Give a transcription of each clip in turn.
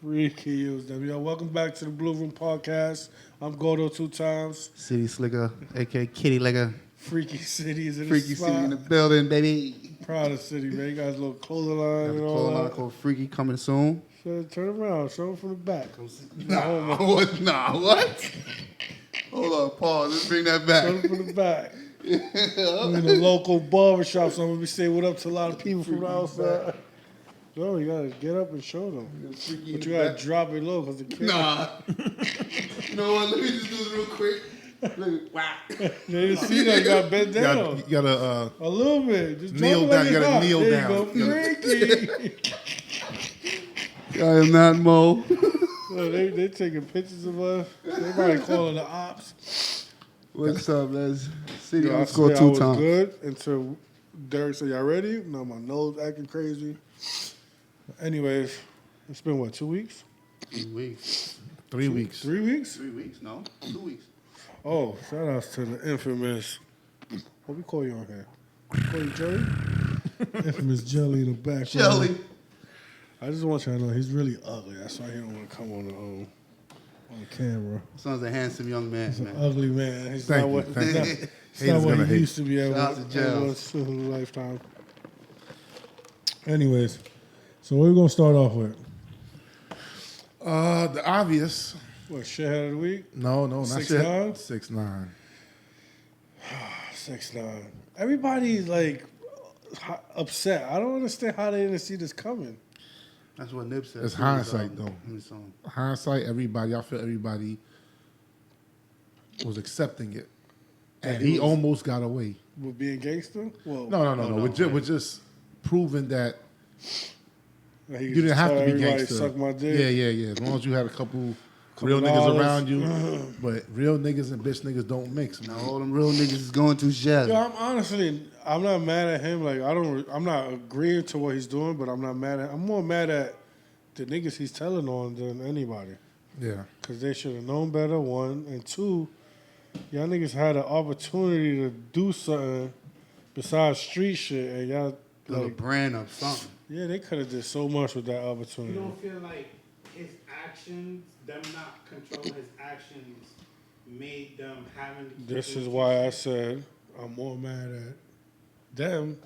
Freaky use them. Yo, welcome back to the Blue Room Podcast. I'm Gordo 2 times. City Slicker, a.k.a. Kitty Licker. Freaky City is in the Freaky spot. City in the building, baby. Proud of City, man. You guys a little clothing line Got and a all clothing line that. called Freaky coming soon. So turn around. Show them from the back. Nah, what? Nah, what? Hold on, pause. Let's bring that back. Show them from the back. I'm in the local barbershop, so I'm going to be saying what up to a lot of people from the outside. Yo, you got to get up and show them. But you got to drop it low because the camera. Nah. You know what? Let me just do this real quick. Look, wow. They didn't see that. You got to bend down. You gotta A little bit. Just kneel drop it down. You like gotta it's kneel hot. down. There you go. Freaky. I am not Mo. They taking pictures of us. They probably calling the ops. What's up, Les? City Yo, I on score swear I 2 was times. good until Derek said, y'all ready? Now my nose acting crazy. Anyways, it's been what, 2 weeks? 3 weeks. 3 weeks. 3 weeks? 3 weeks? No, 2 weeks. Oh, shout outs to the infamous. What we call you on here? We call you Jelly? Infamous Jelly in the back. Jelly. I just want you to know he's really ugly. That's why he don't want to come on the camera. Son's a handsome young man, He's an man. ugly man. He's Thank not you, what, thank he's you. not, Haters he's not what gonna he hate. used to be at Shout out to Gels. once in his lifetime. Anyways, so what are we going to start off with? The obvious. What, shithead of the week? No, not 6ix9ine? 6ix9ine. 6ix9ine. Everybody's like upset. I don't understand how they didn't see this coming. That's what Nip said. It's too, was, hindsight, though. in the song. Hindsight, I feel everybody was accepting it. And That he he was- almost got away. With being gangster? Well, No. We're just proving that that he you didn't just have tell to be everybody gangster. Suck my dick. Yeah. As long as you had a couple real niggas dollars. around you. But real niggas and bitch niggas don't mix. Now Man. all them real niggas is going through jail. Yo, I'm not mad at him. Like I'm not agreeing to what he's doing, but I'm not mad at. I'm more mad at the niggas he's telling on than anybody. Yeah. Because they should have known better, one. And two, y'all niggas had an opportunity to do something besides street shit. And y'all, Build a like, brand of something. yeah, they could have did so much with that You opportunity. don't feel like his actions, them not controlling his actions, made them having to keep This it is why I said I'm more mad at them.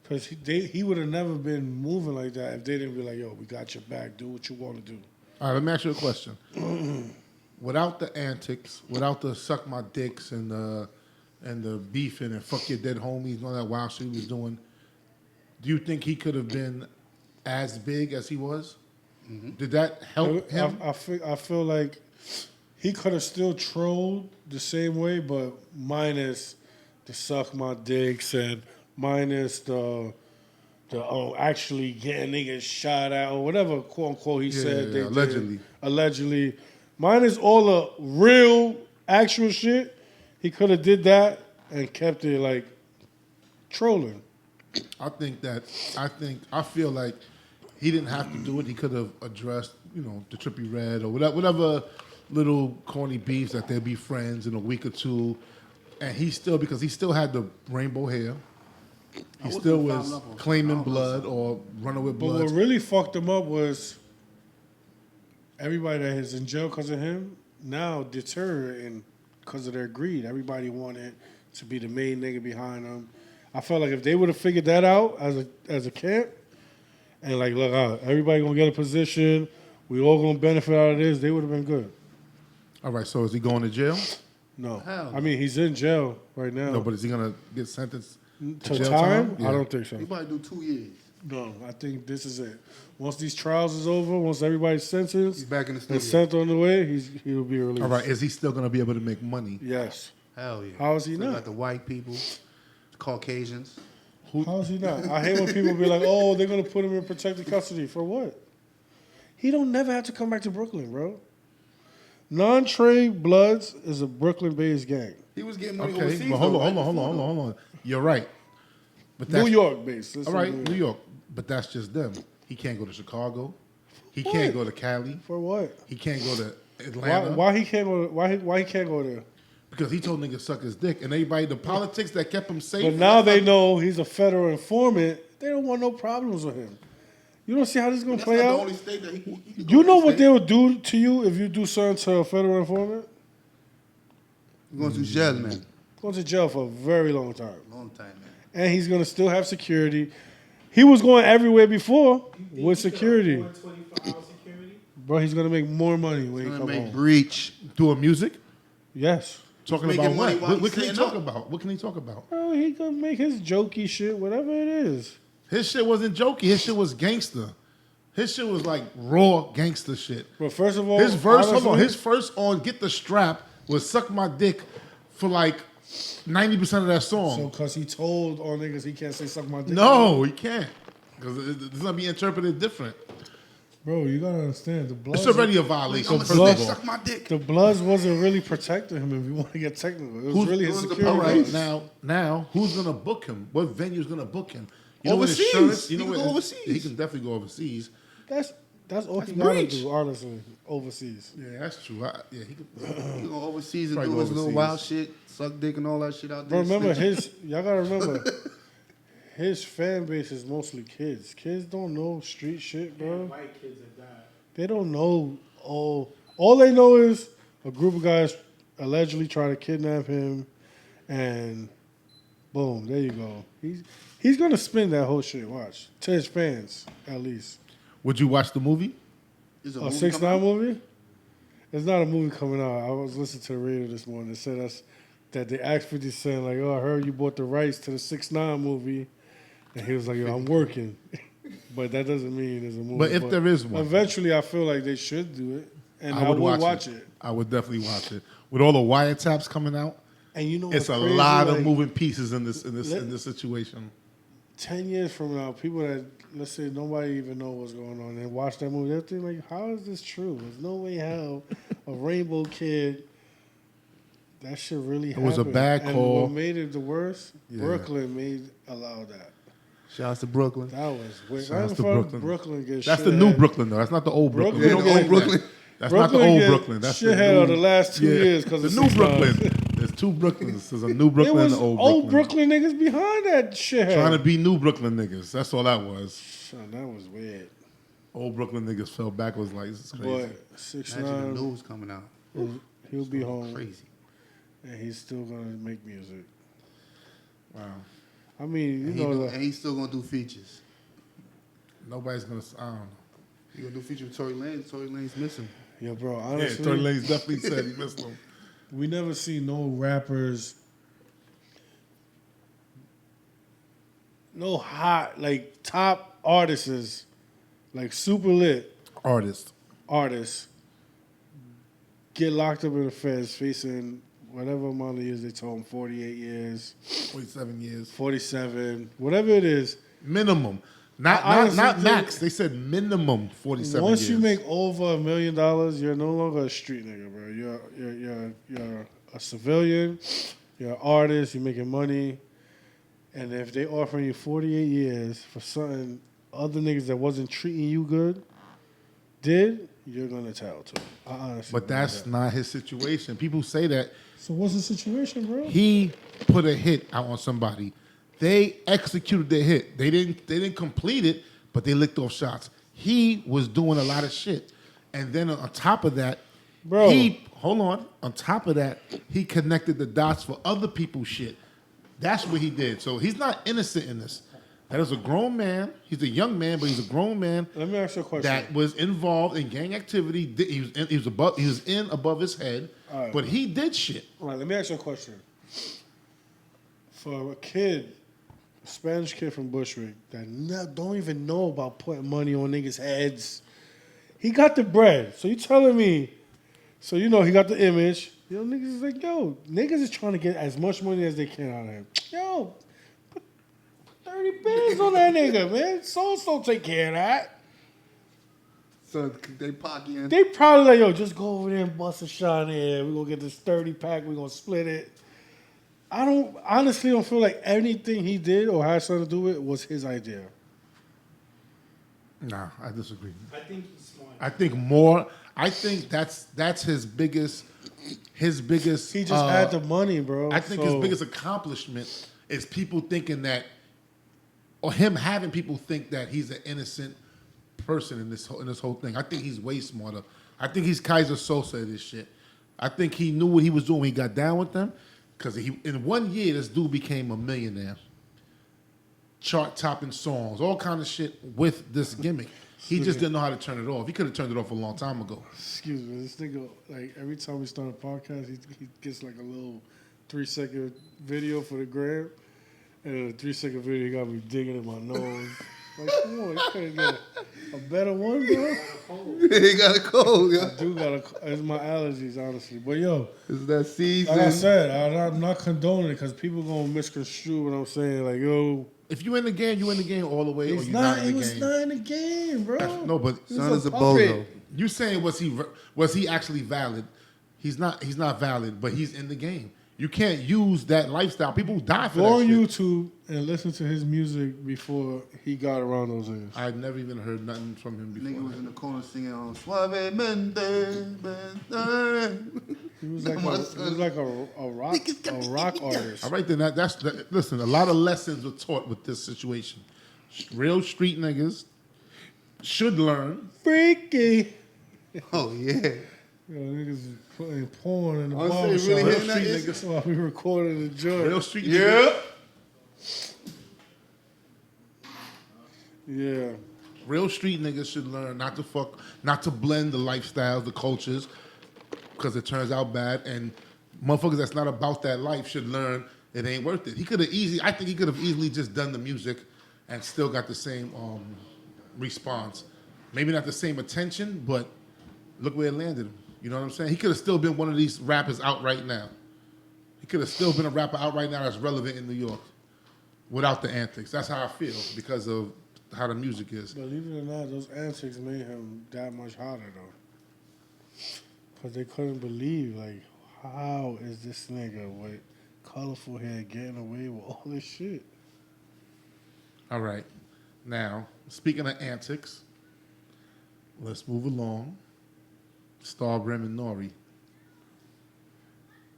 Because he would have never been moving like that if they didn't be like, yo, we got your back. Do what you want to do. All right, let me ask you a question. Without the antics, without the suck my dicks and the beefing and fuck your dead homies and all that wild shit he was doing, do you think he could have been as big as he was? Did that help him? I feel like he could have still trolled the same way, but minus the suck my dicks and minus the actually getting niggas shot at or whatever quote unquote he said they allegedly. did. Allegedly. Minus all the real actual shit, he could have did that and kept it like trolling. I feel like he didn't have to do it. He could have addressed, the Trippie Red or whatever little corny beefs that they'd be friends in a week or two. And because he still had the rainbow hair. He still was claiming blood or running with But blood. what really fucked him up was everybody that is in jail because of him now deteriorating because of their greed. Everybody wanted to be the main nigga behind them. I felt like if they would have figured that out as a camp and like, look, everybody gonna get a position, we all gonna benefit out of this, they would have been good. All right, so is he going to jail? No, Hell I mean he's in jail right now. No, but is he going to get sentenced to jail time? Yeah. I don't think so. He probably do 2 years. No, I think this is it. Once these trials is over, once everybody's sentenced He's back in the studio. and sent on the way, he'll be released. All right, is he still going to be able to make money? Yes. Hell yeah. How is he Still not? got the white people, the Caucasians. How is he not? I hate when people be like, "Oh, they're gonna put him in protected custody for what?" He don't never have to come back to Brooklyn, bro. Non-Trey Bloods is a Brooklyn-based gang. He was getting money Okay, overseas. but hold though, right? on. You're right. But New York-based. All right, New York. But that's just them. He can't go to Chicago. He can't go to Cali. For what? He can't go to Atlanta. Why he can't go? Why he can't go there? Because he told niggas suck his dick. And everybody, the politics that kept him safe. But now they know he's a federal informant. They don't want no problems with him. You don't see how this is gonna That's play not the out. only state that he can You go know to what state. they will do to you if you do something to a federal informant? You're going to jail, man. Go to jail for a very long time. Long time, man. And he's gonna still have security. He was going everywhere before with security. 24-hour security. Bro, he's gonna make more money when he Gonna come make home. breach. Doing music? Yes. Talking making about money what? while What can he he's talk sitting about? What can he talk about? Bro, he can make his jokey shit, whatever it is. His shit wasn't jokey. His shit was gangster. His shit was like raw gangster shit. But first of all, His verse, hold on, honestly, his first on Get the Strap was Suck My Dick for like 90% of that song. So, cause he told all niggas he can't say suck my dick. No, he can't. Because it's going to be interpreted different. Bro, you gotta understand the Bloods. It's already a violation, I'm first gonna of all. suck my dick. The Bloods wasn't really protecting him. If you want to get technical, it was really his who's the security. power? Right, now, who's going to book him? What venue's going to book him? You know what Overseas. insurance? He can what- go overseas. He can definitely go overseas. That's all That's he gotta breach. do. Honestly, overseas. Yeah, that's true. Yeah, he could. You go overseas and Probably do go his little overseas. wild shit, suck dick and all that shit out Bro, there. remember snitching. y'all gotta remember, his fan base is mostly kids. Kids don't know street shit, bro. And white kids have died. They don't know. All they know is a group of guys allegedly try to kidnap him, and boom, there you go. He's gonna spin that whole shit. Watch to his fans at least. Would you watch the movie? Is a A movie 6ix9ine coming out? movie? It's not a movie coming out. I was listening to the radio this morning. It said that they asked 50 Cent, like, oh, I heard you bought the rights to the 6ix9ine movie. And he was like, yo, I'm working. But that doesn't mean there's a movie. But if there is one. Eventually, I feel like they should do it. And I would watch it. I would definitely watch it. With all the wiretaps coming out, And you know it's what's a crazy? lot Like, of moving pieces in this situation. 10 years from now, people that, let's say, nobody even know what's going on and watch that movie, they'll think, like, how is this true? There's no way how a rainbow kid, that shit really happened. was a bad And call. what made it the worst, Yeah. Brooklyn allowed that. Shout out to Brooklyn. That was weird. Shout outs Why to the fuck Brooklyn. Brooklyn gets That's the shit new head? Brooklyn, though. That's not the old Brooklyn. Brooklyn- We don't Yeah, get the old into that. Brooklyn. That's not the old Brooklyn. That's shit the head new, of the last 2 years because the of new 6ix9ine. Brooklyn. There's two Brooklyns. There's a new It Brooklyn was and the old Brooklyn niggas behind that shithead. Trying to be new Brooklyn niggas. That's all that was. Son, that was weird. Old Brooklyn niggas fell backwards like this is crazy. But 6ix9ine, Imagine the news coming out. he'll be home. Crazy. And he's still gonna make music. Wow. I mean, And, you know, and he's still gonna do features. Nobody's gonna. I don't know. He gonna do feature with Tory Lanez. Tory Lanez missing. yo, bro. Yeah, Honestly, Tory Lanez definitely said he missed them. we never see no rappers, no hot like top artists, like super lit Artist. artists, get locked up in the feds, facing whatever amount of years they told him, 48 years, 47 years. 47, whatever it is. Minimum. Not I honestly not think- max. They said minimum 47 Once years. you make over $1 million, you're no longer a street nigga, bro. You're a civilian. You're an artist. You're making money, and if they offering you 48 years for something other niggas that wasn't treating you good did, you're gonna tell too. I honestly. But believe that's that. not his situation. People say that So what's the situation, bro? he put a hit out on somebody. They executed their hit. They didn't complete it, but they licked off shots. He was doing a lot of shit. And then on top of that, Bro. hold on. On top of that, he connected the dots for other people's shit. That's what he did. So he's not innocent in this. That is a grown man. He's a young man, but he's a grown man Let me ask you a question. that was involved in gang activity. He was in above his head, All right. but he did shit. All right, let me ask you a question. For a kid, a Spanish kid from Bushwick that don't even know about putting money on niggas' heads, he got the bread. So you telling me, so you know he got the image. Yo, niggas is like, yo, niggas is trying to get as much money as they can out of him. Yo, put 30 bands on that nigga, man. So take care of that. So they pocketing. They probably like, yo, just go over there and bust a shot in. We're gonna get this 30 pack, we're gonna split it. I honestly don't feel like anything he did or had something to do with it was his idea. Nah, I disagree. I think he's smart. I think that's his biggest. He just had the money, bro. I think his biggest accomplishment is people thinking that, or him having people think that he's an innocent person in this whole thing. I think he's way smarter. I think he's Kaiser Sosa of this shit. I think he knew what he was doing when he got down with them, because in 1 year this dude became a millionaire, chart-topping songs, all kind of shit with this gimmick. He just didn't know how to turn it off. He could have turned it off a long time ago. Excuse me, this nigga, like every time we start a podcast, he gets like a little 3-second video for the gram, and a 3-second video he got me digging in my nose. Like, come on, you couldn't get a better one, bro. He got a cold, yo. I do got it's my allergies, honestly. But yo, Is that season? like I said, I'm not condoning it because people gonna misconstrue what I'm saying. Like, yo, If you in the game, you in the game all the way, or it's you not. not in It the was game. not in the game, bro. No, but He Son was is a puppet. bozo. you saying was he actually valid? He's not valid, but he's in the game. You can't use that lifestyle. People die for Go that on shit. YouTube and listen to his music before he got around those areas. I've never even heard nothing from him Nigga before. was in the corner singing on Suavemente. He was like a rock artist. All right, then listen. A lot of lessons were taught with this situation. Real street niggas should learn. Freaky. Oh, yeah. Yo, niggas is putting porn in the I say, barbershop. really Real hitting that street is- niggas while we recording the joint. Real street Yeah. niggas. Yeah. Real street niggas should learn not to blend the lifestyles, the cultures, because it turns out bad. And motherfuckers that's not about that life should learn it ain't worth it. I think he could have easily just done the music and still got the same response. Maybe not the same attention, but look where it landed him. You know what I'm saying? He could have still been one of these rappers out right now. He could have still been a rapper out right now that's relevant in New York without the antics. That's how I feel because of how the music is. Believe it or not, those antics made him that much hotter, though. Because they couldn't believe, like, how is this nigga with colorful hair getting away with all this shit? All right. Now, speaking of antics, let's move along. Star Brim and N.O.R.E.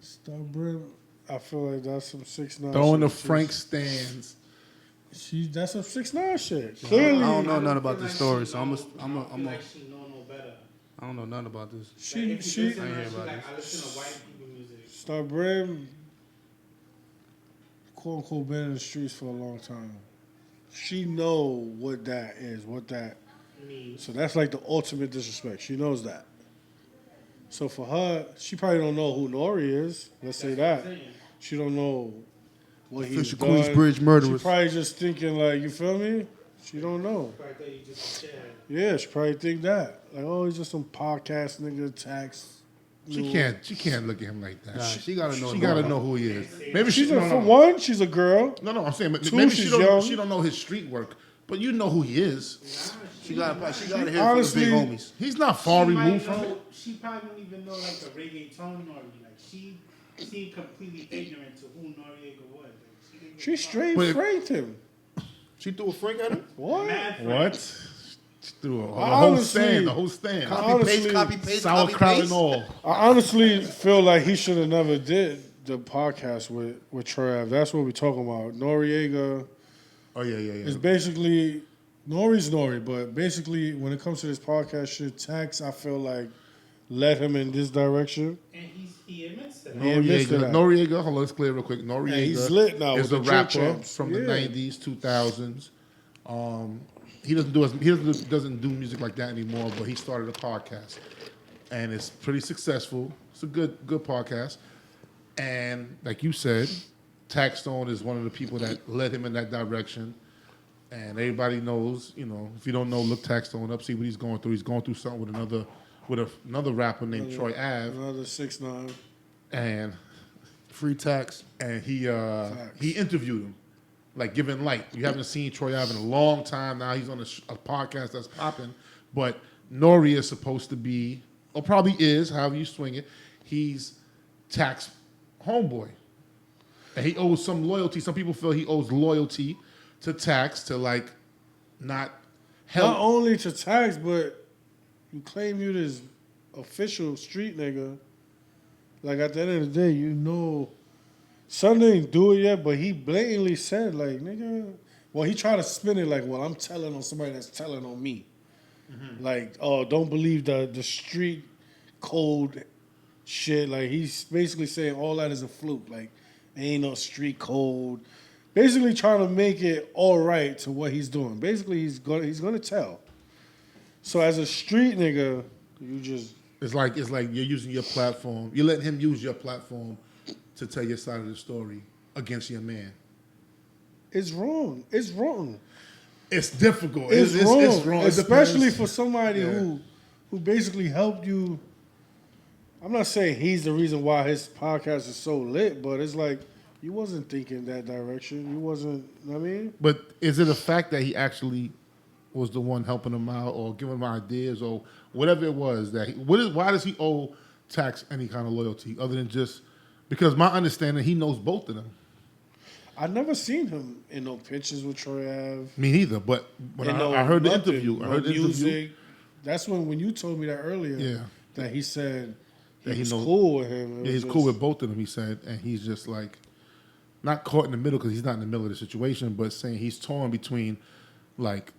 Star Brim, I feel like that's some 6ix9ine Throwing the shit. Frank stands. That's some 6ix9ine shit. I Clearly, don't know I nothing about feel this like story, she so I'm know- I a, feel like she know no better. I don't know nothing about this. Like, she if you listen I to ain't her, hear she about like, this. I listen to white people music. Star Brim, quote unquote, been in the streets for a long time. She know what that is, so that's like the ultimate disrespect. She knows that. So for her, she probably don't know who N.O.R.E. is. Let's say that. She don't know what he's Official done. Queensbridge murderers. She probably just thinking like, you feel me? She don't know. Right there, you just share. Yeah, she probably think that. Like, oh, he's just some podcast nigga, tax. She can't look at him like that. Nah, She gotta know. She gotta know who he is. Maybe She's no, for one, she's a girl. No, I'm saying, but Two, maybe she's she young. don't know his street work, but you know who he is. She gotta hear from the Honestly, big homies. He's not far She might removed from know- it. She probably don't even know like the reggaeton N.O.R.E. Like she seemed completely ignorant to who Noriega was. Like, she didn't She give a straight But- franked him. She threw a Frank at him? What? Mad Frank. What? She threw the whole Honestly- stand, the whole stand. Honestly, Copy paste, Sauerkraut and all. I honestly feel like he should have never did the podcast with Troy Ave. That's what we're talking about. Noriega Oh yeah. is basically N.O.R.E.'s N.O.R.E., but basically when it comes to this podcast shit, Tax, I feel like led him in this direction. And he admits that. He admits to that. Noriega, hold on, let's clear real quick. Noriega And he's lit now is with a the rapper Drip Champs. from the Yeah. 90s, 2000s. He doesn't do music like that anymore, but he started a podcast. And it's pretty successful. It's a good podcast. And like you said, Taxstone is one of the people that led him in that direction. And everybody knows, if you don't know, look Taxstone up, see what he's going through. He's going through something with another rapper named Troy Ave. Another 6ix9ine. And Free tax. he interviewed him, like giving light. You haven't seen Troy Ave in a long time now. He's on a podcast that's popping. But N.O.R.E. is supposed to be, or probably is, however you swing it, he's Tax homeboy. And he owes some loyalty. Some people feel he owes loyalty to Tax to like not help. Not only to Tax, but you claim you this official street nigga. Like at the end of the day, Son didn't do it yet, but he blatantly said, like, nigga. Well, he tried to spin it like, well, I'm telling on somebody that's telling on me. Like, oh, don't believe the street code shit. Like, he's basically saying all that is a fluke. Like, ain't no street code. Basically trying to make it all right to what he's doing. Basically, he's gonna tell. So as a street nigga, you just It's like you're using your platform. You're letting him use your platform to tell your side of the story against your man. it's wrong. It's wrong. It's difficult. It's wrong. It's wrong. It Especially depends. for somebody who basically helped you. I'm not saying he's the reason why his podcast is so lit, but it's like you wasn't thinking that direction. You wasn't. I mean, But is it a fact that he actually was the one helping him out or giving him ideas or whatever it was that why does he owe Tax any kind of loyalty other than just because my understanding he knows both of them. I never seen him in no pictures with Troy Ave. Me neither, but when And I heard the nothing, interview, no music. That's when you told me that earlier. Yeah. That he said That he was knows- cool with him. It Yeah, was he's cool just- with both of them, he said, and he's just like not caught in the middle because he's not in the middle of the situation, but saying he's torn between like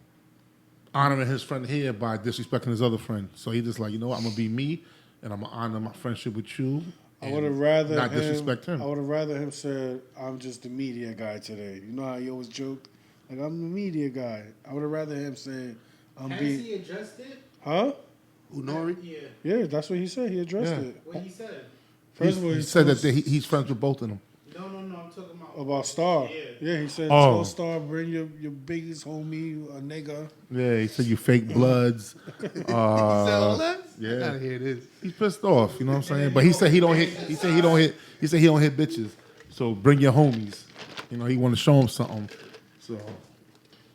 honoring his friend here by disrespecting his other friend. So he just like, you know what, I'm gonna be me and I'm gonna honor my friendship with you. I would have rather not disrespect him. I would have rather him said, "I'm just the media guy today." You know how he always joke, like I'm the media guy. I would have rather him say, "I'm Has being." he addressed it? Huh? N.O.R.E? Yeah. Yeah, that's what he said. He addressed Yeah. it. What he said? First of all, he said that he's friends with both of them. No, I'm talking about. about Star. Yeah. Yeah, he said, Oh. "Tell Star, bring your biggest homie, a nigga." Yeah, he said you fake bloods. all that? yeah. I gotta hear this. He's pissed off, you know what I'm saying? But he said he don't hit. He said he don't hit bitches. So bring your homies. You know, he want to show him something. So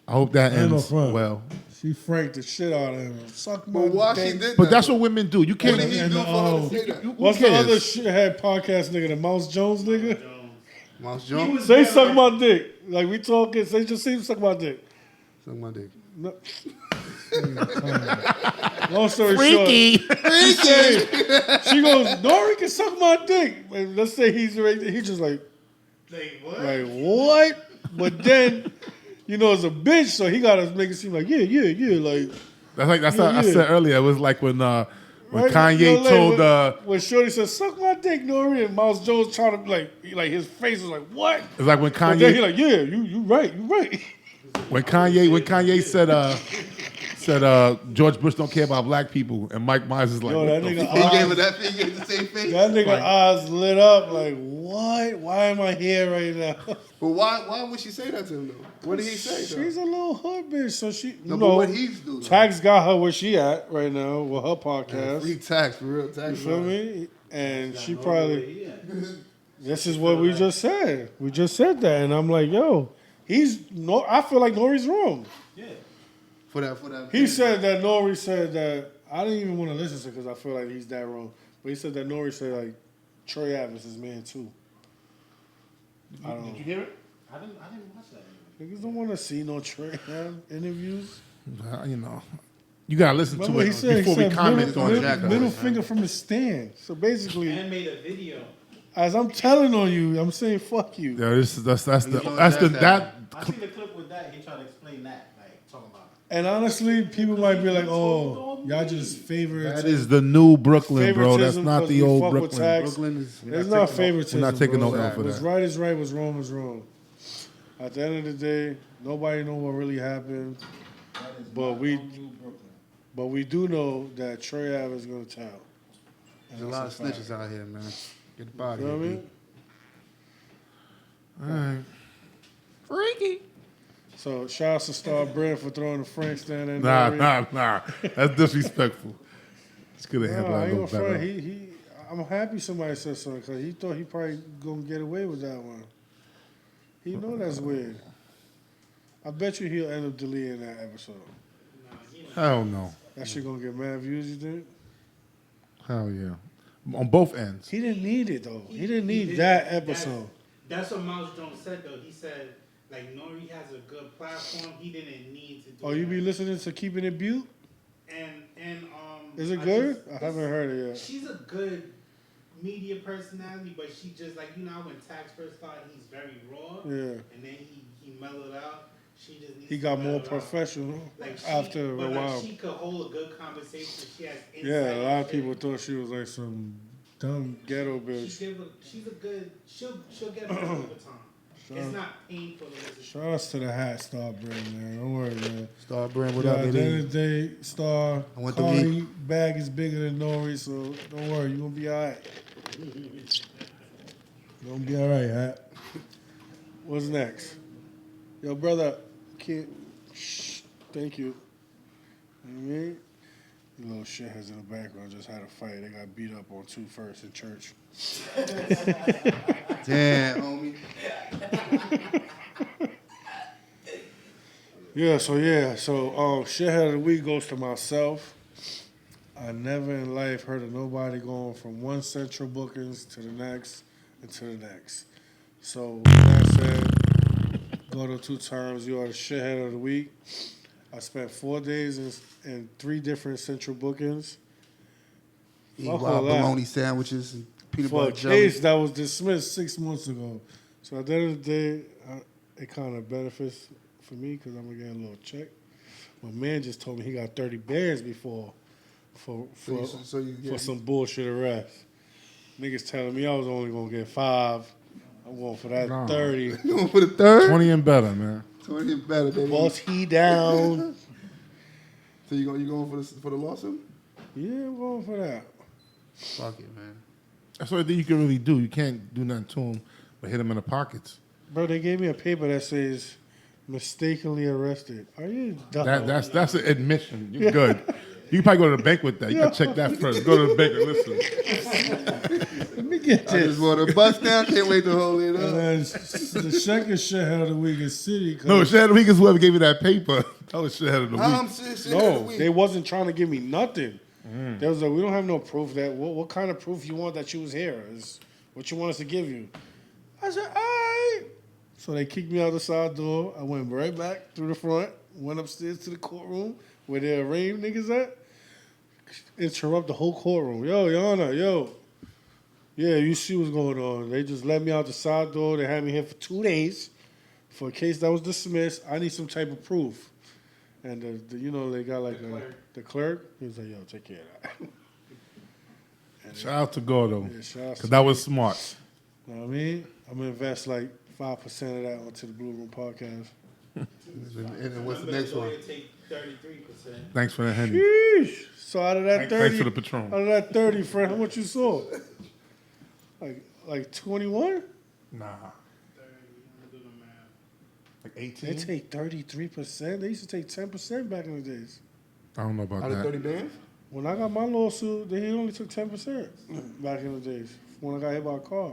I hope that Ain't no ends fun. well. She franked the shit out of him. Suck my But why she dick. did But that? that's what women do. You can't. What did he And do the, for her to say that? Who What's the cares? other shithead podcast nigga, the Mouse Jones nigga? Mouse He Jones? was Say there, suck like- my dick. Like we talking, say just say suck my dick. Suck my dick. No. Long story short, she goes, N.O.R.E can suck my dick. And let's say he's right there. He just like what? But then, you know, as a bitch, so he gotta make it seem like yeah. Like That's how I Yeah. said earlier. It was like when right? Kanye You know, like, told. when Shorty said suck my dick, N.O.R.E, and Mouse Jones trying to like his face was like what? It's like when But then he Kanye like yeah, you right. when Kanye said George Bush don't care about black people, and Mike Myers is like, Yo, what that the nigga He gave her eyes, that. He gave the same face. that nigga eyes lit up like what? Why am I here right now? But why would she say that to him though? What did he say though? She's a little hood bitch, so she No, you but know. what he's doing? Tax got her where she at right now with her podcast. Free tax for real tax. You feel me? And she probably. This is what we just said. We just said that, and I'm like, yo, I feel like N.O.R.E's wrong. For that. He said that N.O.R.E said that I didn't even want to listen to it because I feel like he's that wrong. But he said that N.O.R.E said like Troy Ave is his man too. I don't know. Did you hear it? I didn't watch that. Niggas don't want to see no Troy Ave interviews. You know, you gotta listen Remember to he it said, before we comment on middle, it. middle finger from the stand. So basically, And made a video. as I'm telling on you, I'm saying fuck you. Yeah, that's know that. I seen the clip with that. He tried to explain that, like talking about. And honestly, people might be like, "Oh, y'all just favorite." That is the new Brooklyn, bro. That's Favoritism not 'cause the we old fuck with Brooklyn. tax. Brooklyn is. It's not favoritism. We're not taking bro. no L for What's that. right is right. What's wrong is wrong. At the end of the day, nobody know what really happened, but we do know that Troy Ave is gonna tell. There's a lot of snitches out here, man. Get the body. You know what I mean? All right. Freaky. So shout out to Star Brim for throwing the Frank stand in. Nah. That's disrespectful. It's gonna No, handle I a ain't little gonna front. better. I'm happy somebody said something because he thought he probably gonna get away with that one. He know that's weird. I bet you he'll end up deleting that episode. Hell no. That shit gonna get mad views, you think? Hell yeah. On both ends. He didn't need it though. He didn't need that episode. That's what Mouse Jones said though. He said like N.O.R.E has a good platform. He didn't need to do. Oh, you be that. listening to Keeping It Butte? And Is it I good? just- I haven't heard it yet. She's a good media personality, but she just like when Tax first started, he's very raw. Yeah. And then he mellowed out. She just needs He to got let more it out. professional Like she, after a but while. like she could hold a good conversation. She has insight. Yeah, a lot of and people shit. thought she was like some dumb ghetto bitch. She's a good. She'll get better over time. It's not painful to listen. Shout outs to the hat Star Brim, man. Don't worry, man. Star Brand, what Yeah, up, at the end baby? of the day, Star, I want the Carly bag is bigger than N.O.R.E, so don't worry, you're gonna be alright. You're gonna be alright, hat. What's next? Yo, brother, can't. Shh, thank you. You know what I mean? You little shitheads in the background just had a fight. They got beat up on 2-1 in church. Damn, homie. So shithead of the week goes to myself. I never in life heard of nobody going from one central bookings to the next and to the next. So with that said, go to 2 times. You are the shithead of the week. I spent 4 days in 3 different central bookings. Eat Fuck wild all that. bologna sandwiches and peanut For a butter jelly. case that was dismissed 6 months ago. So at the end of the day, it kind of benefits for me because I'm going to get a little check. My man just told me he got 30 bands before for some bullshit arrest. Niggas telling me I was only going to get 5. I'm going for that Nah. 30. You going for the third? 20 and better, man. 20 and better, baby. Boss, he down. So you going for the lawsuit? Yeah, I'm going for that. Fuck it, man. That's the only thing you can really do. You can't do nothing to him but hit him in the pockets. Bro, they gave me a paper that says mistakenly arrested. Are you dumb? That's an admission. You're good. You can probably go to the bank with that. You can check that first. Go to the bank and listen. Let me get I this. just want to bust down. Can't wait to hold it And up. then the second shithead of the week is City. 'cause- No, shit of the week is whoever gave you that paper. That was shit of the week. I'm shit of the No, week. they wasn't trying to give me nothing. They was like, we don't have no proof that. What kind of proof you want that you was here? Is what you want us to give you? I said, all right. So they kicked me out the side door. I went right back through the front, went upstairs to the courtroom where they arraigned niggas at. Interrupt the whole courtroom. Yo, Your Honor, yo. Yeah, you see what's going on. They just let me out the side door. They had me here for 2 days for a case that was dismissed. I need some type of proof. And they got like the clerk. He was like, yo, take care of that. Shout out to Gordo. Yeah, shout out Because to that was smart. You know what I mean? I'm going to invest like 5% of that onto the Blue Room podcast. And what's the next one? Take 33%. Thanks for the Henny. Sheesh. So out of that 30, Thanks for the Patron. out of that 30, friend, how much you saw? Like 21? Nah. Like They 18? take 33%. They used to take 10% back in the days. I don't know about Out of that. 30 bands? When I got my lawsuit, they only took 10% back in the days when I got hit by a car.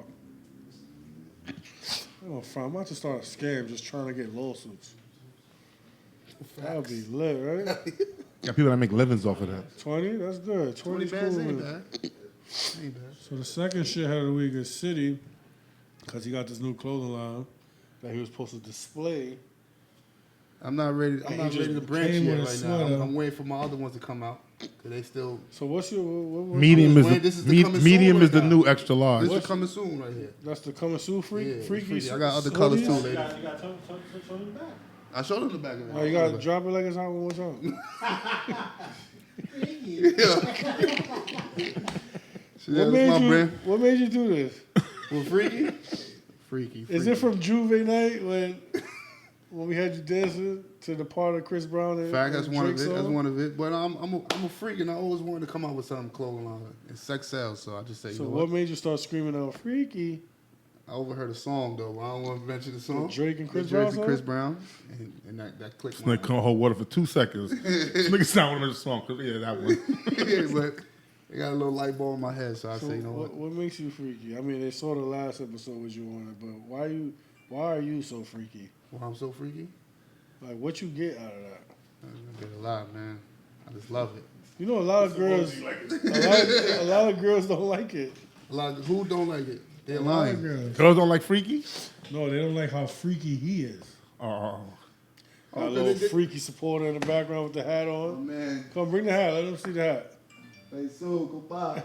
I'm about to start a scam just trying to get lawsuits. That'll be lit, right? Got people that make livings off of that. 20? That's good. 20 20's bands cool. ain't man. bad. Ain't bad. So the second shithead of the week is City, because he got this new clothing line that he was supposed to display. I'm not ready. I'm He not just ready to branch came yet with a right now. sweater. I'm waiting for my other ones to come out. Cause they still. So what's your what, Medium is Wait, this is the the coming medium soon is the right new extra large. This is coming soon right here. That's the coming soon Yeah, freaky. freaky. I got other colors too, hoodies? ladies. You got show them back. I showed them the back of it. Oh, you gotta drop it like it's hot one more time. See, that was my brand. What made you do this? Well, freaky. Freaky. Is it from Juve night when we had you dancing to the part of Chris Brown and Fact, that's and one of Drake it. That's song? one of it. But I'm a freak, and I always wanted to come out with something clothing line. And sex sells, so I just say, So you know what what? made you start screaming out freaky? I overheard a song though. But I don't want to mention the song. The Drake and Chris The Drake Brown and Chris Brown, and that clicked. This nigga couldn't hold water for 2 seconds. This nigga sound one of the song. Yeah, that one. Yeah, but it got a little light bulb in my head, so I So say, you know what? what makes you freaky? I mean, they saw the last episode was you on it, but why are you so freaky? Why I'm so freaky? Like, what you get out of that? I get a lot, man. I just love it. You know, a lot of girls, a lot of girls don't like it. A lot of, who don't like it? They're A lot of lying. girls. Girls don't like freaky? No, they don't like how freaky he is. Oh. Got a little freaky supporter in the background with the hat Oh, on. man. Come, bring the hat. Let them see the hat. Hey, so goodbye.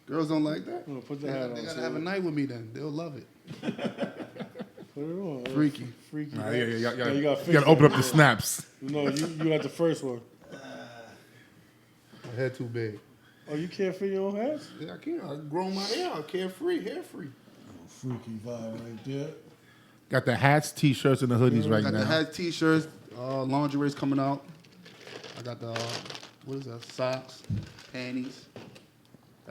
Girls don't like that? No, put the hat on. They gotta so- have a night with me then. They'll love it. Put it on. Freaky. Freaky. Nah, right? yeah. No, you You gotta open up the snaps. No, you got the first one. My head too big. Oh, you can't fit your own hats? Yeah, I can't. I grow my hair out. Carefree, hair free. Freaky vibe right there. Got the hats, t-shirts, and the hoodies right Got now. the hat, t-shirts, lingerie's coming out. I got the what is that? Socks, panties,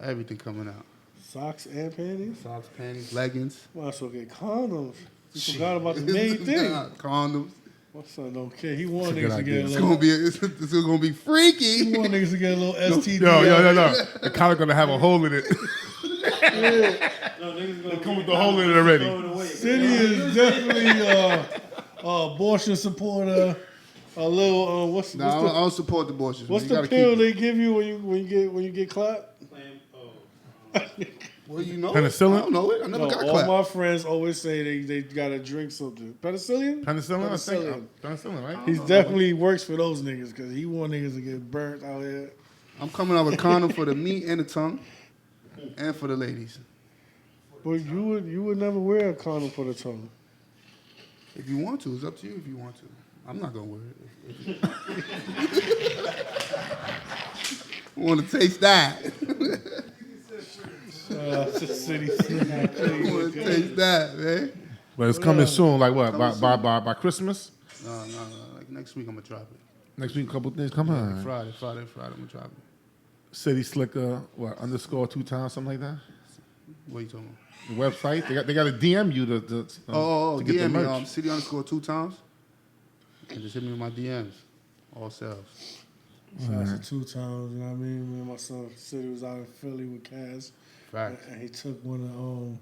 everything coming out. Socks and panties? Socks, panties, leggings. Might as well get condoms. You forgot about the main thing. Condoms. My son don't care. He want That's a good niggas to get idea. a It's little. gonna be it's gonna be freaky. He want niggas to get a little STD. No. The collar gonna have a hole in it. No, niggas gonna Come with the hole in it already. throw it away. City is definitely abortion supporter. A little what's No, I don't support the abortions. what's You the gotta pill keep it. they give you when you get clapped? Well, you know, Penicillin? I don't know it. I never No, got all clapped. my friends always say they gotta drink something. Penicillin? Penicillin, I think. Penicillin. Penicillin, right? He definitely works for those niggas because he want niggas to get burnt out here. I'm coming out with a condom for the meat and the tongue, and for the ladies. But you would never wear a condom for the tongue. If you want to, it's up to you. If you want to, I'm not gonna wear it. I want to taste that. City. I want to taste that, man. But it's coming soon. Like what? By Christmas? No. Like next week, I'm gonna drop it. Next week, a couple things. Come on. Friday, I'm gonna drop it. City Slicker, what, _2 times, something like that? What are you talking about? The website. They got to DM you to get the DM me, merch. city _2 times. And just hit me with my DMs. All sales. Shout out to 2 times, you know what I mean? Me and my son City was out in Philly with Kaz. Facts. And he took one of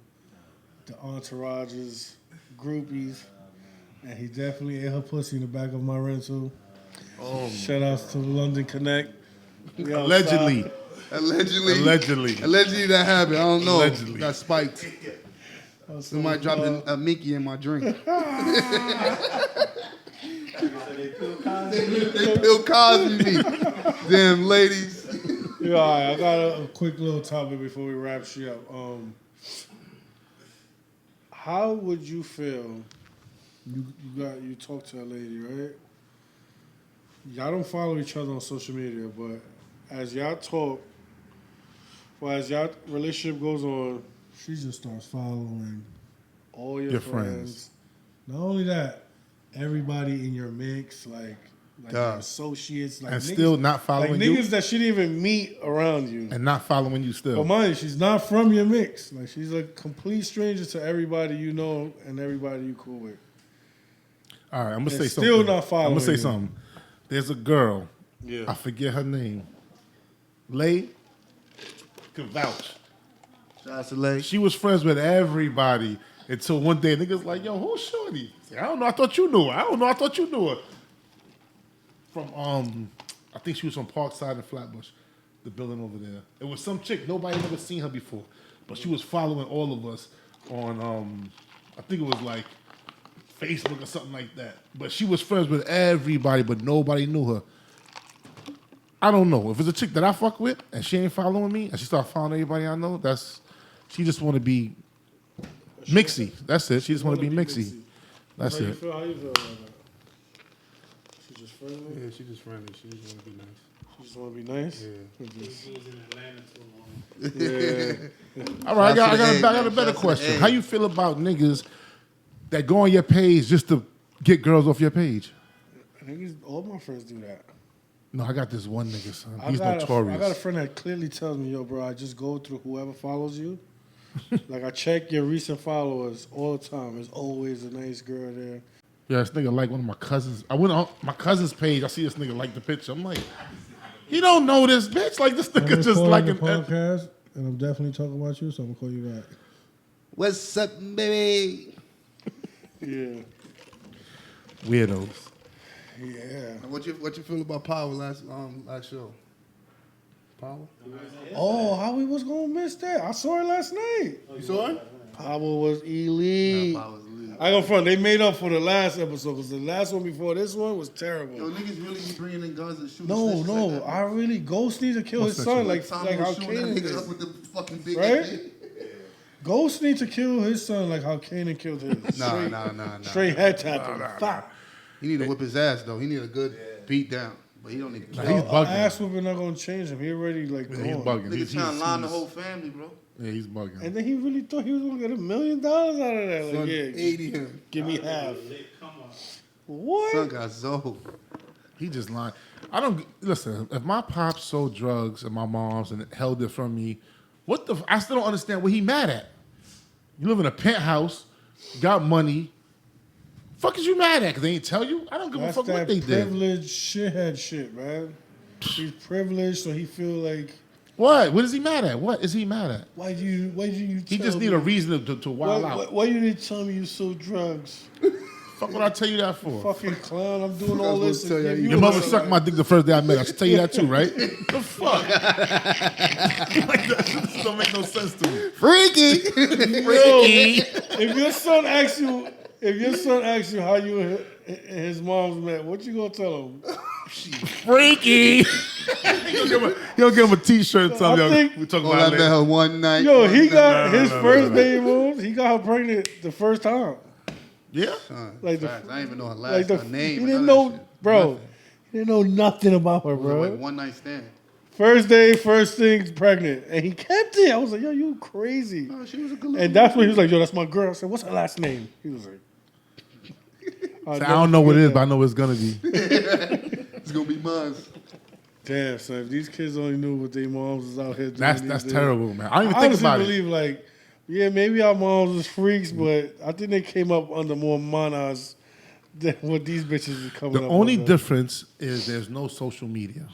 the entourage's groupies, and he definitely ate her pussy in the back of my rental. Oh, shout outs to London Connect. We Allegedly. Allegedly that happened. I don't know. Allegedly. Got spiked. Somebody dropped a Mickey in my drink. They Bill Cosby me. Damn ladies. Yeah, all right, I got a quick little topic before we wrap shit up. How would you feel? You talk to a lady, right? Y'all don't follow each other on social media, but as y'all talk, as y'all relationship goes on, she just starts following all your friends. Not only that, everybody in your mix, like your associates, like And niggas, still not following like you? niggas that she didn't even meet around you. And not following you still. But mind you, she's not from your mix. Like she's a complete stranger to everybody you know and everybody you cool with. All right, I'm going to And say still something. not following I'm going to say you. something. There's a girl. Yeah. I forget her name. Lay can vouch. Shout out to Lay. She was friends with everybody until one day niggas like, yo, who's Shorty? I said, I don't know. I thought you knew her. I thought you knew her. From, I think she was from Parkside and Flatbush, the building over there. It was some chick. Nobody had ever seen her before. But she was following all of us on, I think it was like Facebook or something like that. But she was friends with everybody, but nobody knew her. I don't know. If it's a chick that I fuck with and she ain't following me and she start following everybody I know, she just want to be mixy. That's it. She just want to be mixy. That's How you it. feel? How you feel about that? She just friendly? Yeah, she just friendly. She just want to be nice. She just want to be nice? Yeah. He was in Atlanta too long. Yeah. All right, I Shout out to the got a A. better Shout out to the question. A. How you feel about niggas that go on your page just to get girls off your page? Niggas, all my friends do that. No, I got this one nigga, son. I He's got notorious. I got a friend that clearly tells me, yo, bro, I just go through whoever follows you. Like, I check your recent followers all the time. There's always a nice girl there. Yeah, this nigga like one of my cousins. I went on my cousin's page. I see this nigga like the picture. I'm like, he don't know this bitch. Like, this nigga just like the an... podcast, and I'm definitely talking about you, so I'm going to call you back. What's up, baby? Yeah. Weirdos. Yeah. What you feel about Power last show? Power? Oh, how we was going to miss that? I saw it last night. You saw it? Power was elite. Power was elite. I go front. They made up for the last episode because the last one before this one was terrible. Yo, niggas really be bringing in guns and shooting. No, snitches no, like that. I really Ghost needs to kill What's his that son shit? like Tommy how was shooting that Kanan nigga up did. with the fucking big Right? AK. Ghost need to kill his son like how Kanan killed his. Nah. Straight head tapping. Fuck. He need to whip his ass though. He need a good beat down, but he don't need to Nah, kill. he's bugging. Ass whooping not gonna change him. He already like He's gone. bugging. Nigga He's trying to line the whole family, bro. yeah, he's bugging. And then he really thought he was gonna get $1 million out of that. Like, Son, yeah, 80 him. give me half. Come on. What? Son got Zoe. He just lying. I don't listen. If my pops sold drugs and my mom's and held it from me, what the? I still don't understand what he mad at. You live in a penthouse, got money. Fuck is you mad at? Cause they ain't tell you. I don't give That's a fuck that what they did. privileged shithead shit, man. He's privileged, so he feel like What? What is he mad at? What is he mad at? why do you He tell just need me, a reason to wild out. why you need to tell me you sold drugs? Fuck what I tell you that for? Fucking clown, I'm doing Fuck, I all was this. supposed to and tell give you. Your a mother little- sucked my dick the first day I met her. I should tell you that too, right? The fuck? Like, that just don't make no sense to me. Freaky. If your son asks you how you and his mom's met, what you gonna tell him? Freaky. He'll give him a t-shirt and tell I him, yo, think- we talking Oh, about I it met later. her one night. Yo, he got no, his no, first no. baby moms. He got her pregnant the first time. Yeah? Like the, Facts. I didn't even know her last like the, her name. he or didn't none of know, that shit. bro. Nothing. He didn't know nothing about her, It was like bro. one night stand. First day, first thing, pregnant, and he kept it. I was like, yo, you crazy. Oh, she was a good looking. And that's when he was like, yo, that's my girl. I said, what's her last name? He was like, I don't know what it is, but I know it's gonna be. It's gonna be mine. damn, son, if these kids only knew what their moms was out here doing. That's these days. terrible, man. I don't even I think honestly about it. believe, like, yeah, maybe our moms was freaks, but I think they came up under more manas than what these bitches are coming The up only under. difference is there's no social media.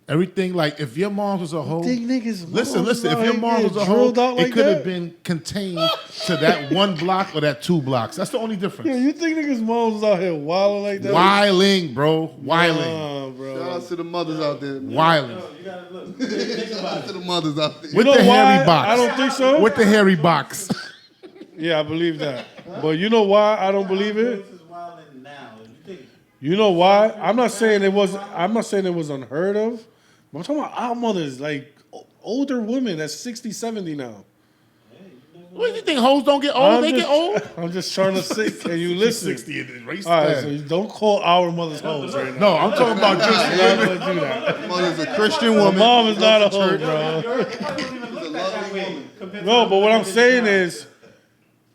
Everything, like, if your mom was a hoe, think niggas' listen, moms if out your here mom was getting a hoe, drilled out like it could have that? been contained to that one block or that 2 blocks. That's the only Yo, difference. you think niggas' moms was out here wilding like that? Wiling, bro. Wiling. Nah, Shout bro. out to the mothers out there. Man. Wiling. You gotta look. Think about Shout out to the mothers out there. You With know the why? hairy box. I don't think so. With the hairy box. Yeah, I believe that. But you know why I don't believe it? This is wilding now. You think You know why? I'm not saying it was unheard of. But I'm talking about our mothers, like older women that's 60, 70 now. What do you think? Hoes don't get old? They get old? I'm just trying to say, can you listen? 60 and race All right, that. so you don't call our mothers hoes right now. No, I'm talking about just You're not gonna do that. Mother's a Christian My woman. mom is not a hoe, Church. bro. it doesn't even look that way compared to No, the but what I'm women saying now. is,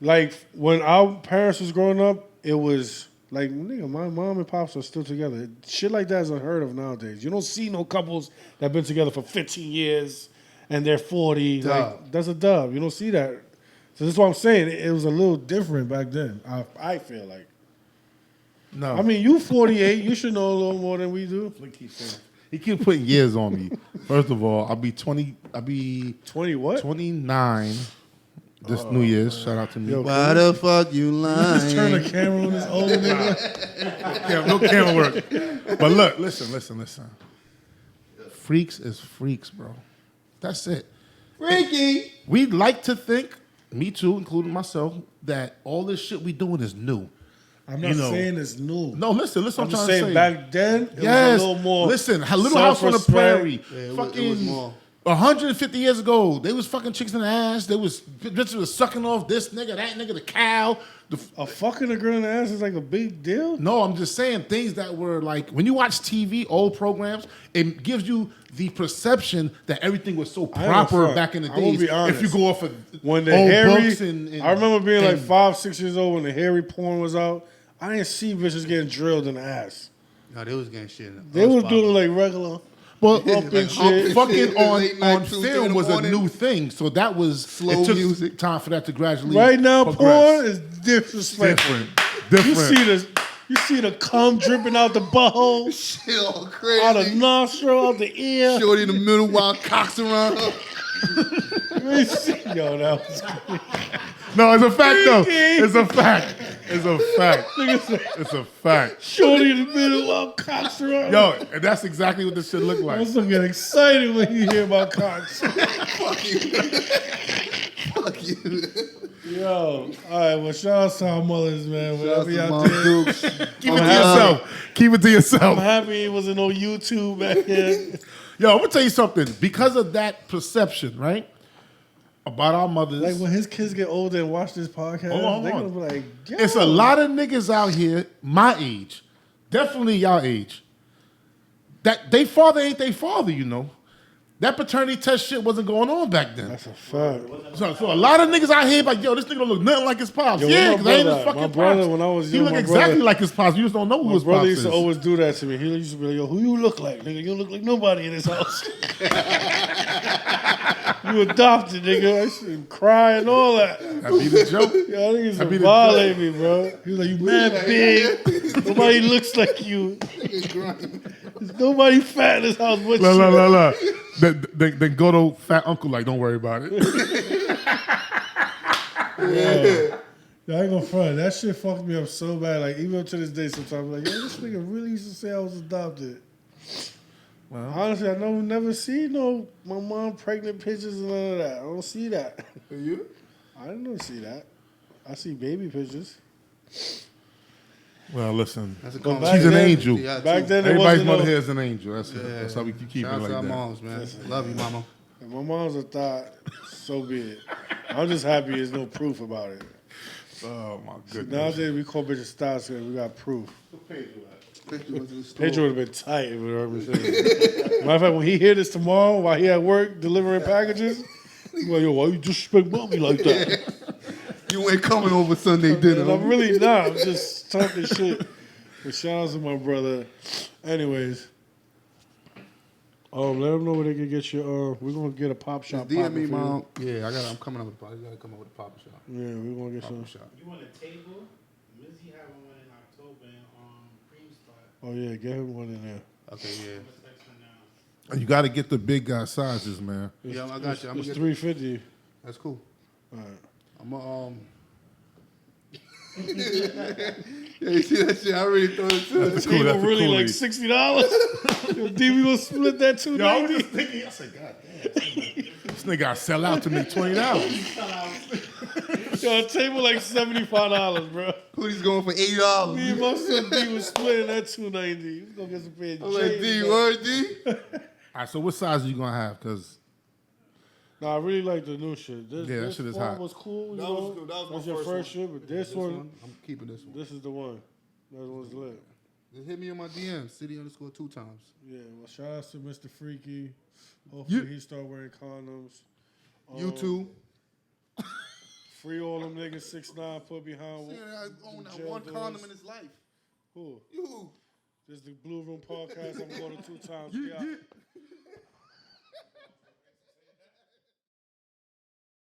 like, when our parents was growing up, it was like, nigga, my mom and pops are still together. Shit like that is unheard of nowadays. You don't see no couples that have been together for 15 years and they're 40. Dub. Like, that's a dub. You don't see that. So that's what I'm saying. It was a little different back then. I feel like. No. I mean, you 48. You should know a little more than we do. He keeps putting years on me. First of all, I'll be 20 what? 29 this New Year's. Shout out to me. Yo, Why the fuck you Just turn the lying? camera on this old nigga. No camera work. But look, listen. Freaks is freaks, bro. That's it. Freaky. We like to think, me too, including myself, that all this shit we doing is new. I'm not You know. saying it's new. No, listen, I'm what I'm just trying to saying say. back then, it Yes. was a little more. Listen, Little House on the self-respect. Prairie. Yeah, it was fucking more. 150 years ago, they was fucking chicks in the ass. They was bitches was sucking off this nigga, that nigga, the cow. A fucking a girl in the ass is like a big deal. No, I'm just saying things that were like when you watch TV, old programs, it gives you the perception that everything was so I ain't proper gonna front. back in the I'm gonna days. be honest. If you go off of When the old hairy, books and I remember being like and- 5, 6 years old when the hairy porn was out. I didn't see bitches getting drilled in the ass. No, they was getting shit. In the They was spot. doing like regular. Well, Humping shit. fucking Late night, on 2, 3 in film the was a morning. new thing, so that was Slow it took music. time for that to gradually Right now, progress. porn is disrespectful. different. You see the cum dripping out the butthole, Shit all out the crazy. nostril, out the ear. Shorty in the middle while cocks around her. Yo, that was No, it's a fact though. Freaky. It's a fact. It's a fact. nigga said, It's a fact. shorty in the middle while cocks around. Yo, and that's exactly what this shit look I like. also get excited when you hear about cocks. Fuck you. Fuck you. Yo, all right. Well, shout out to our mothers, man. Shout out Whatever to y'all Mom did. Dukes. Keep it to yourself. Keep it to I'm yourself. happy it wasn't on YouTube back then. Yo, I'm gonna tell you something. Because of that perception, right? about our mothers. Like when his kids get older and watch this podcast, Hold they're on. gonna be like, yo. It's a lot of niggas out here, my age, definitely y'all age, that they father ain't they father, you know. That paternity test shit wasn't going on back then. That's a fact. So a lot of niggas out here like, yo, this nigga don't look nothing like his pops. Yo, Yeah, where because my I ain't his brother at? fucking My brother, pops. when I was He young, look my exactly brother- like his pops. You just don't know who My his brother pops used is. to always do that to me. He used to be like, yo, who you look like, nigga? You don't look like nobody in this house. You adopted, nigga. I used to cry and all that. That be the joke. Yeah, I think he's That be to the violate me, bro. He was like, you mad big. Nobody looks like you. There's nobody fat in this house but you. La. Then go to fat uncle like, don't worry about it. Yeah, I ain't gonna front. That shit fucked me up so bad. Like, even up to this day, sometimes I'm like, yo, this nigga really used to say I was adopted. Well, Honestly, I never see my mom pregnant pictures and none of that. I don't see that. You? I didn't see that. I see baby pictures. well, listen. That's a But conversation. She's an then- angel. Yeah, Back too. then, it Everybody's wasn't mother no, here is an angel. That's how we keep Shout it out like to our that. moms, man. Love you, mama. If my mom's a thought, so be it. I'm just happy there's no proof about it. Oh my goodness. Nowadays, we call bitches thoughts because we got proof. Picture was in the store. Picture would have been tight if it heard me say it. Matter of fact, when he hear this tomorrow while he at work delivering packages, he's like, yo, why you disrespect mommy like that? You ain't coming over Sunday dinner. And I'm really not. I'm just talking shit. But shout out to my brother. Anyways, let them know where they can get your. We're gonna get a pop shop. DM me, popping for you. mom. Yeah, I'm coming up with a pop. You gotta come up with a pop shop. Yeah, we're gonna get some. Pop shop. You want a table? Mizzy having one in October in Cream Spot. Oh yeah, get him one in there. Okay, yeah. What's extra now? You got to get the big guy sizes, man. Yeah, I got you. I'm It's gonna get. $350. That's cool. All right. I'm Yeah, you see that shit? I already thought it too. That's cool. Table That's a really coolie. like $60. Yo, D, we gonna split that Yo, I was $290. just thinking, I said, God damn. This nigga got to sell out to make $20. Yo, a table like $75, bro. Hoodie's going for $80. Me and my son D was splitting that $290. We gonna get some pair of I'm like, D, J's, bro. word, D? All right, so what size are you going to have? Because Nah, I really like the new shit. This, Yeah, that this shit is one hot. was cool. You That know? was cool. That was my That's your first first one. shit, but this one, I'm keeping this one. this is the one. That one's lit. Just hit me on my DM, city_2 times. Yeah, well, shout out to Mr. Freaky. Hopefully he start wearing condoms. You too. Free all them niggas 6'9" put behind. I own that jail one doors. condom in his life. Who? You. This is the Blue Room Podcast. I'm going to 2 times. Yeah.